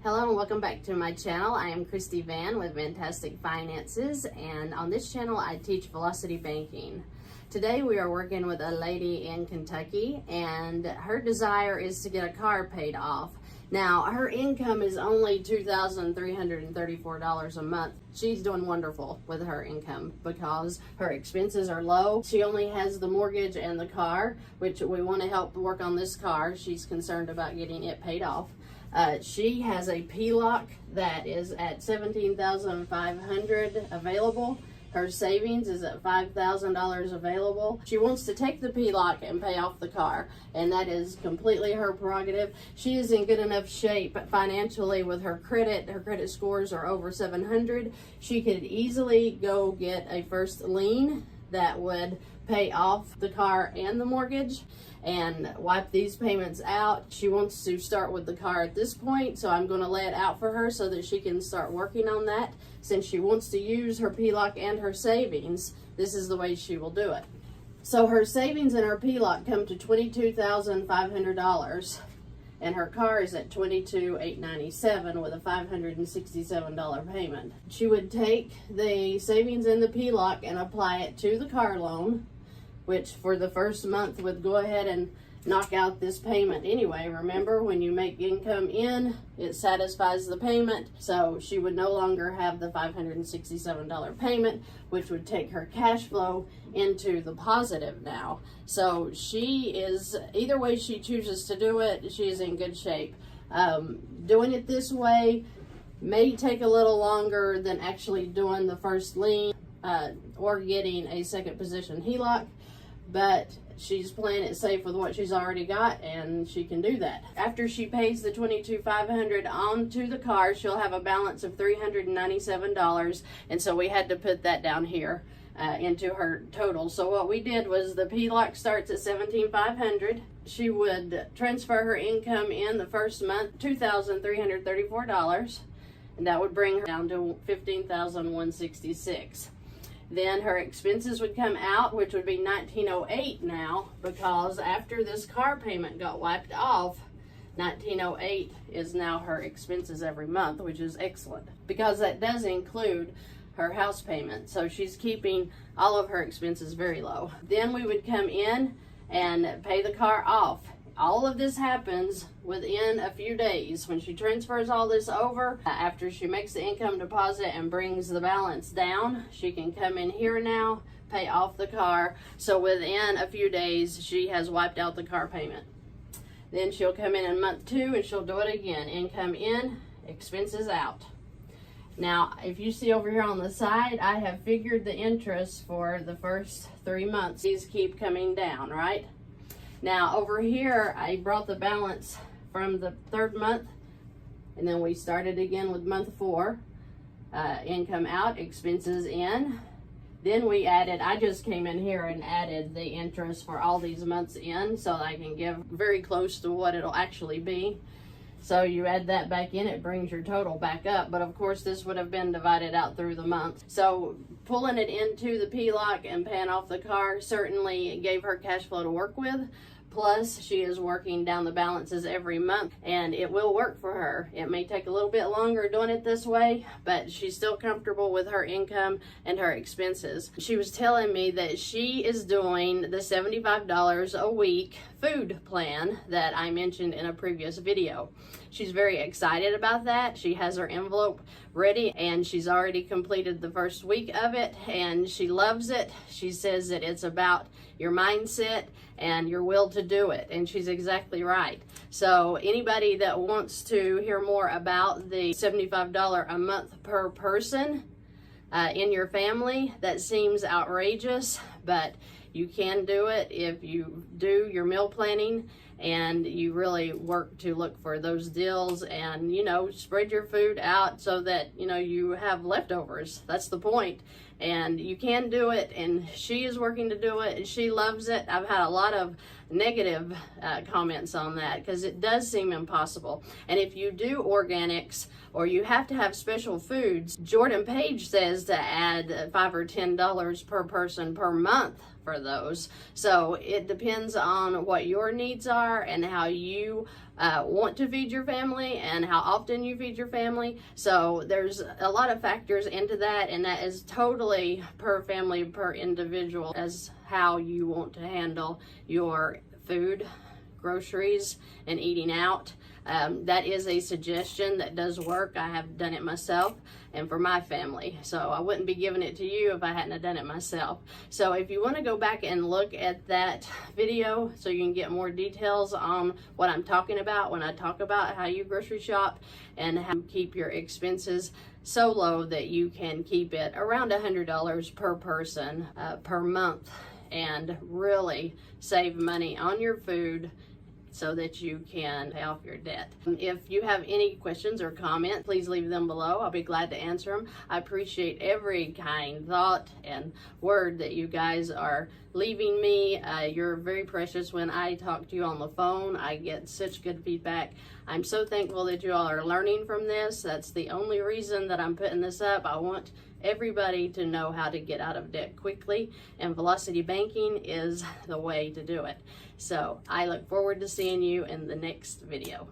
Hello and welcome back to my channel. I am Christy VANN with Fantastic Finances, and on this channel I teach velocity banking. Today we are working with a lady in Kentucky, and her desire is to get a car paid off. Now her income is only $2,334 a month. She's doing wonderful with her income because her expenses are low. She only has the mortgage and the car, which we want to help work on this car. She's concerned about getting it paid off. She has a PLOC that is at $17,500 available. Her savings is at $5,000 available. She wants to take the PLOC and pay off the car, and that is completely her prerogative. She is in good enough shape financially with her credit. Her credit scores are over 700. She could easily go get a first lien that would pay off the car and the mortgage and wipe these payments out. She wants to start with the car at this point, so I'm going to lay it out for her so that she can start working on that. Since she wants to use her PLOC and her savings, this is the way she will do it. So her savings and her PLOC come to $22,500, and her car is at $22,897 with a $567 payment. She would take the savings in the PLOC and apply it to the car loan, which for the first month would go ahead and knock out this payment anyway. Remember, when you make income in, it satisfies the payment, so she would no longer have the $567 payment, which would take her cash flow into the positive now. So she is, either way she chooses to do it, she is in good shape. Doing it this way may take a little longer than actually doing the first lien or getting a second position HELOC, but she's playing it safe with what she's already got, and she can do that. After she pays the $22,500 onto the car, she'll have a balance of $397, and so we had to put that down here into her total. So what we did was the PLOC starts at $17,500. She would transfer her income in the first month, $2,334, and that would bring her down to $15,166. Then her expenses would come out, which would be $1,908 now, because after this car payment got wiped off, $1,908 is now her expenses every month, which is excellent because that does include her house payment. So she's keeping all of her expenses very low. Then we would come in and pay the car off. All of this happens within a few days. When she transfers all this over, after she makes the income deposit and brings the balance down, she can come in here now, pay off the car. So within a few days, she has wiped out the car payment. Then she'll come in month 2 and she'll do it again. Income in, expenses out. Now, if you see over here on the side, I have figured the interest for the first 3 months. These keep coming down, right? Now over here, I brought the balance from the 3rd month, and then we started again with month 4. Income out, expenses in. Then we added, I just came in here and added the interest for all these months in so I can give very close to what it'll actually be. So you add that back in, it brings your total back up. But of course, this would have been divided out through the month. So pulling it into the PLOC and paying off the car certainly gave her cash flow to work with. Plus, she is working down the balances every month, and it will work for her. It may take a little bit longer doing it this way, but she's still comfortable with her income and her expenses. She was telling me that she is doing the $75 a week food plan that I mentioned in a previous video. She's very excited about that. She has her envelope ready, and she's already completed the first week of it, and she loves it. She says that it's about your mindset and your will to do it, and she's exactly right. So anybody that wants to hear more about the $75 a month per person in your family, that seems outrageous, but you can do it if you do your meal planning and you really work to look for those deals and, you know, spread your food out so that, you know, you have leftovers. That's the point. And you can do it, and she is working to do it, and she loves it. I've had a lot of negative comments on that because it does seem impossible. And if you do organics or you have to have special foods. Jordan Page says to add $5 or $10 per person per month for those. So it depends on what your needs are and how you want to feed your family and how often you feed your family. So there's a lot of factors into that, and that is totally per family, per individual, as how you want to handle your food, groceries, and eating out. That is a suggestion that does work. I have done it myself and for my family. So I wouldn't be giving it to you if I hadn't have done it myself. So if you want to go back and look at that video so you can get more details on what I'm talking about when I talk about how you grocery shop and how you keep your expenses so low that you can keep it around $100 per person per month and really save money on your food so that you can pay off your debt. If you have any questions or comments, please leave them below. I'll be glad to answer them. I appreciate every kind thought and word that you guys are leaving me. You're very precious. When I talk to you on the phone, I get such good feedback. I'm so thankful that you all are learning from this. That's the only reason that I'm putting this up. I want everybody to know how to get out of debt quickly, and Velocity Banking is the way to do it. So I look forward to seeing you in the next video.